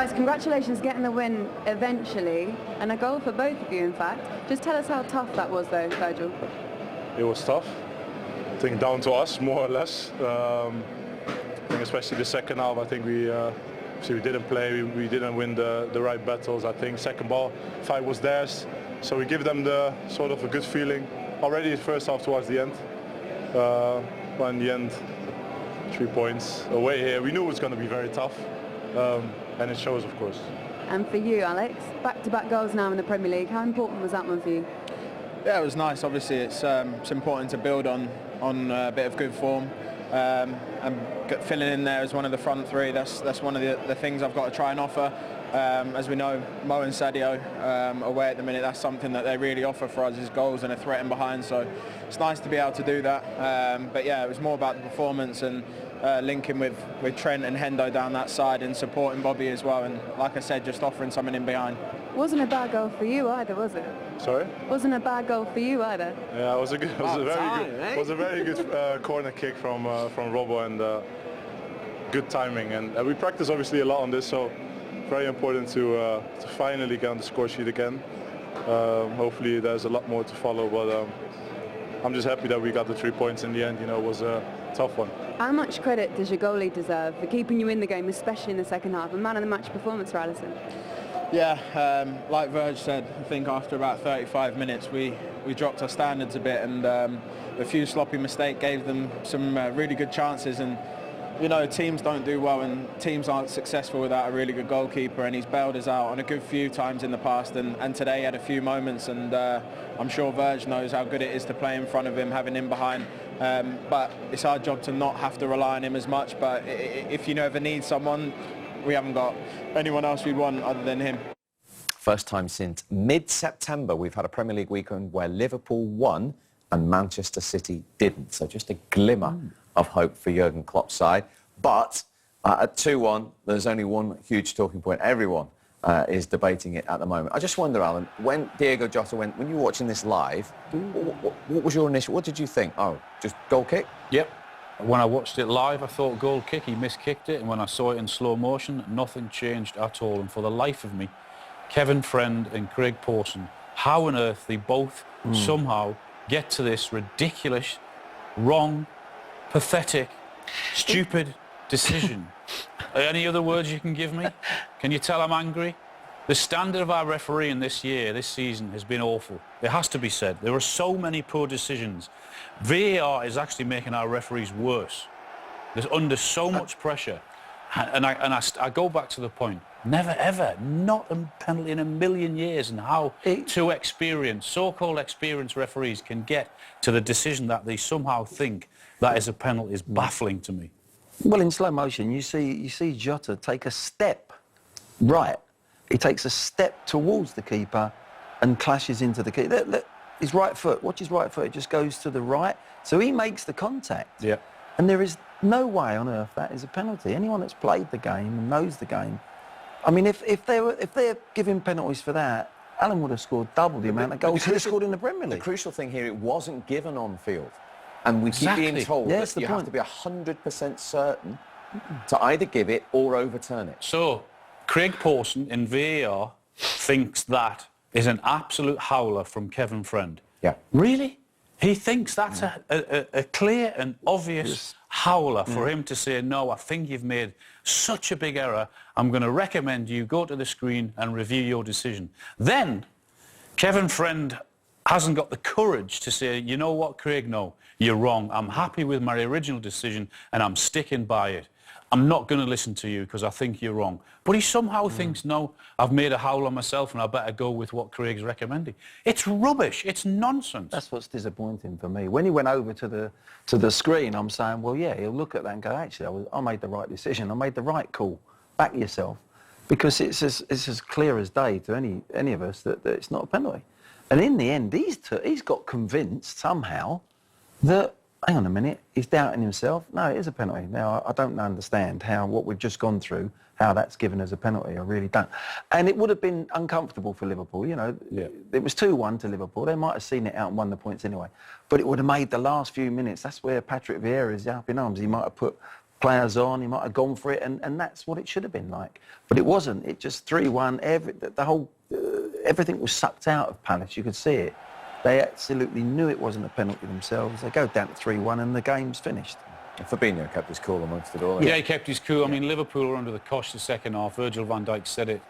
Guys, congratulations getting the win eventually, and a goal for both of you, in fact. Just tell us how tough that was, though, Virgil. It was tough. I think down to us, more or less. I think especially the second half, I think we didn't play, we didn't win the right battles. I think second ball fight was theirs, so we give them the sort of a good feeling already the first half towards the end. But in the end, 3 points away here. We knew it was going to be very tough, and it shows, of course. And for you, Alex, back-to-back goals now in the Premier League. How important was that one for you? Yeah, it was nice. Obviously, it's important to build on a bit of good form. And filling in there as one of the front three, that's one of the things I've got to try and offer. As we know, Mo and Sadio away at the minute, that's something that they really offer for us, is goals and a threat in behind. So it's nice to be able to do that. But yeah, it was more about the performance and linking with Trent and Hendo down that side and supporting Bobby as well. And like I said, just offering something in behind. Wasn't a bad goal for you either, was it? Sorry? Wasn't a bad goal for you either. Yeah, it was a very good corner kick from Robbo, and good timing. And we practice obviously a lot on this, so very important to finally get on the score sheet again. Hopefully there's a lot more to follow, but I'm just happy that we got the 3 points in the end. You know, it was a tough one. How much credit does your goalie deserve for keeping you in the game, especially in the second half? A man of the match performance for Alisson. Yeah, like Virg said, I think after about 35 minutes we dropped our standards a bit, and a few sloppy mistakes gave them some really good chances. And you know, teams don't do well and teams aren't successful without a really good goalkeeper, and he's bailed us out on a good few times in the past, and today he had a few moments, and I'm sure Virg knows how good it is to play in front of him, having him behind. But it's our job to not have to rely on him as much. But if you ever need someone, we haven't got anyone else we'd want other than him. First time since mid-September we've had a Premier League weekend where Liverpool won and Manchester City didn't. So just a glimmer of hope for Jurgen Klopp's side. But at 2-1, there's only one huge talking point. Everyone is debating it at the moment. I just wonder, Alan, when Diogo Jota went, when you were watching this live, what was your initial, what did you think? Oh, just goal kick? Yep. When I watched it live, I thought goal kick, he miskicked it, and when I saw it in slow motion, nothing changed at all. And for the life of me, Kevin Friend and Craig Pawson, how on earth they both somehow get to this ridiculous, wrong, pathetic, stupid decision. Any other words you can give me? Can you tell I'm angry? The standard of our refereeing this season, has been awful. It has to be said. There are so many poor decisions. VAR is actually making our referees worse. They're under so much pressure. And I go back to the point. Never ever, not a penalty in a million years, and how two experienced, so-called experienced referees can get to the decision that they somehow think that is a penalty is baffling to me. Well, in slow motion, you see Jota take a step right. He takes a step towards the keeper and clashes into the keeper. Look, his right foot, watch his right foot, it just goes to the right. So he makes the contact. Yeah. And there is no way on earth that is a penalty. Anyone that's played the game and knows the game, I mean, if they're giving penalties for that, Alan would have scored double the amount of goals he scored in the Premier League. The crucial thing here, it wasn't given on field. And we keep being told that you have to be 100% certain to either give it or overturn it. So, Craig Pawson in VAR thinks that is an absolute howler from Kevin Friend. Yeah. Really? He thinks that's a clear and obvious howler for him to say, no, I think you've made such a big error, I'm going to recommend you go to the screen and review your decision. Then, Kevin Friend hasn't got the courage to say, you know what, Craig, no, you're wrong. I'm happy with my original decision and I'm sticking by it. I'm not going to listen to you because I think you're wrong. But he somehow thinks, no, I've made a howler myself and I better go with what Craig's recommending. It's rubbish. It's nonsense. That's what's disappointing for me. When he went over to the screen, I'm saying, well, yeah, he'll look at that and go, actually, I made the right decision. I made the right call. Back yourself. Because it's as clear as day to any of us that it's not a penalty. And in the end, he's got convinced somehow that, hang on a minute, he's doubting himself. No, it is a penalty. Now, I don't understand what we've just gone through, how that's given as a penalty. I really don't. And it would have been uncomfortable for Liverpool, you know. Yeah. It was 2-1 to Liverpool. They might have seen it out and won the points anyway. But it would have made the last few minutes. That's where Patrick Vieira is up in arms. He might have put players on, he might have gone for it, and that's what it should have been like. But it wasn't. It just 3-1. Everything was sucked out of Palace. You could see it. They absolutely knew it wasn't a penalty themselves. They go down to 3-1 and the game's finished. And Fabinho kept his cool amongst it all. Yeah, he kept his cool. I mean, Liverpool were under the cosh the second half. Virgil van Dijk said it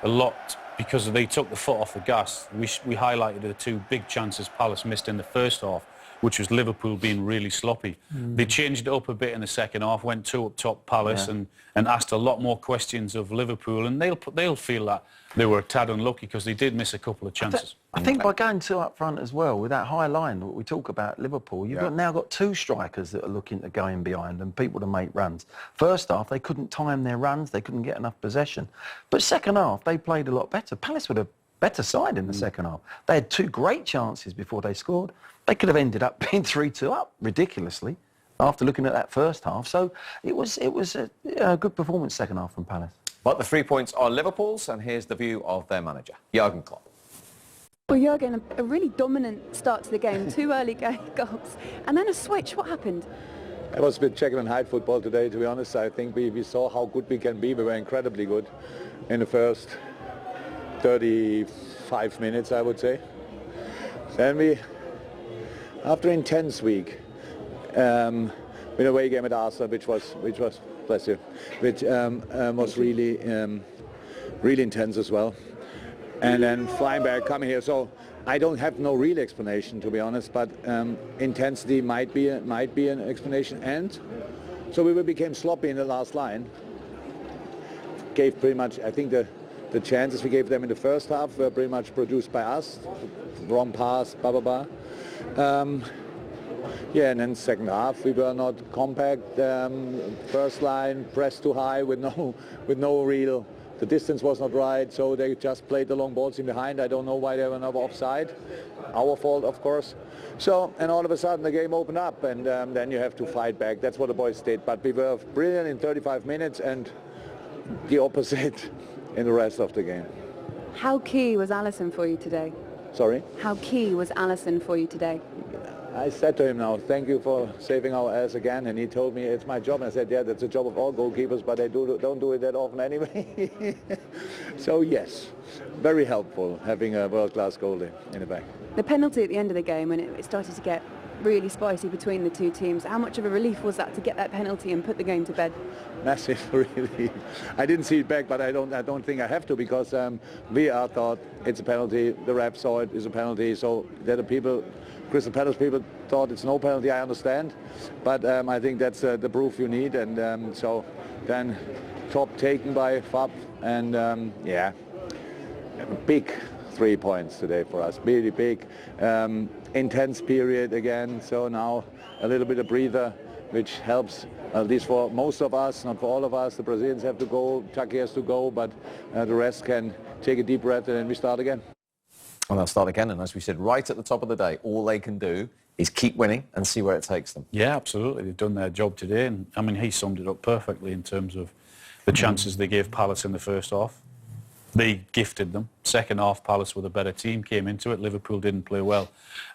a lot because they took the foot off the gas. We highlighted the two big chances Palace missed in the first half, which was Liverpool being really sloppy. They changed it up a bit in the second half, went two up top Palace and asked a lot more questions of Liverpool, and they'll feel that they were a tad unlucky because they did miss a couple of chances. I think by going two up front as well, with that high line that we talk about Liverpool, you've now got two strikers that are looking to go in behind and people to make runs. First half, they couldn't time their runs, they couldn't get enough possession. But second half, they played a lot better. Palace were the better side in the second half. They had two great chances before they scored. They could have ended up being 3-2 up, ridiculously, after looking at that first half. So it was a good performance second half from Palace. But the 3 points are Liverpool's, and here's the view of their manager, Jurgen Klopp. Well, Jurgen, a really dominant start to the game, 2 early goals, and then a switch. What happened? It was a bit Jekyll and Hyde football today, to be honest. I think we saw how good we can be. We were incredibly good in the first 35 minutes, I would say. Then we, after an intense week, with a away game at Arsenal, which was bless you, which was really intense as well, and then flying back, coming here. So I don't have no real explanation, to be honest, but intensity might be an explanation, and so we became sloppy in the last line. Gave pretty much, I think the chances we gave them in the first half were pretty much produced by us. Wrong pass, blah blah blah. Yeah, and then second half we were not compact. First line pressed too high with no real. The distance was not right, so they just played the long balls in behind. I don't know why they were not offside. Our fault, of course. So, and all of a sudden the game opened up, and then you have to fight back. That's what the boys did. But we were brilliant in 35 minutes, and the opposite in the rest of the game. How key was Alisson for you today? Sorry? How key was Alisson for you today? I said to him now, thank you for saving our ass again, and he told me it's my job, and I said, yeah, that's the job of all goalkeepers, but I don't do it that often anyway. So yes, very helpful having a world-class goalie in the back. The penalty at the end of the game, when it started to get really spicy between the two teams, how much of a relief was that to get that penalty and put the game to bed? Massive relief. I didn't see it back, but I don't think I have to, because VR thought it's a penalty, the ref saw it is a penalty, so the people, Crystal Palace people, thought it's no penalty. I understand, but I think that's the proof you need, and so then top taken by Fab, and yeah, big 3 points today for us, really big. Intense period again, so now a little bit of breather, which helps, at least for most of us, not for all of us. The Brazilians have to go, Chucky has to go, but the rest can take a deep breath, and then we start again. Well, they'll start again, and as we said right at the top of the day, all they can do is keep winning and see where it takes them. Yeah, absolutely. They've done their job today, and I mean, he summed it up perfectly in terms of the chances they gave Palace in the first half. They gifted them. Second half, Palace were the better team, came into it. Liverpool didn't play well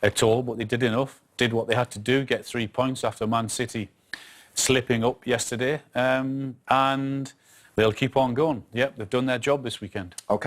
at all, but they did enough, did what they had to do, get 3 points after Man City slipping up yesterday, and they'll keep on going. Yep, they've done their job this weekend. Okay.